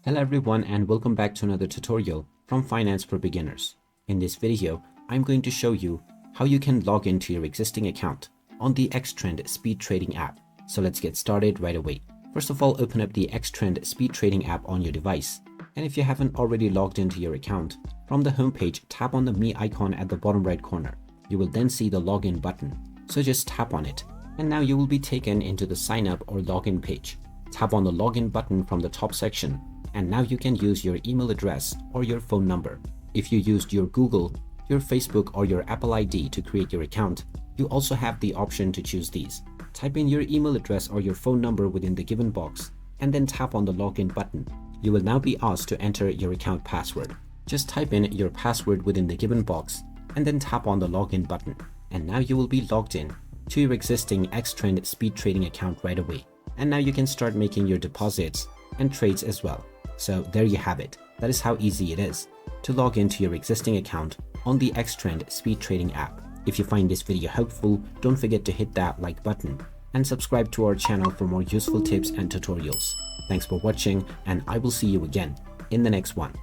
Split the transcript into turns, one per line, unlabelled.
Hello everyone and welcome back to another tutorial from Finance for Beginners. In this video, I'm going to show you how you can log into your existing account on the XTrend Speed Trading app. So let's get started right away. First of all, open up the XTrend Speed Trading app on your device. And if you haven't already logged into your account, from the homepage, tap on the Me icon at the bottom right corner. You will then see the login button. So just tap on it. And now you will be taken into the sign up or login page. Tap on the login button from the top section. And now you can use your email address or your phone number. If you used your Google, your Facebook or your Apple ID to create your account, you also have the option to choose these. Type in your email address or your phone number within the given box and then tap on the login button. You will now be asked to enter your account password. Just type in your password within the given box and then tap on the login button. And now you will be logged in to your existing XTrend Speed Trading account right away. And now you can start making your deposits and trades as well. So there you have it. That is how easy it is to log into your existing account on the XTrend Speed Trading app. If you find this video helpful, don't forget to hit that like button and subscribe to our channel for more useful tips and tutorials. Thanks for watching, and I will see you again in the next one.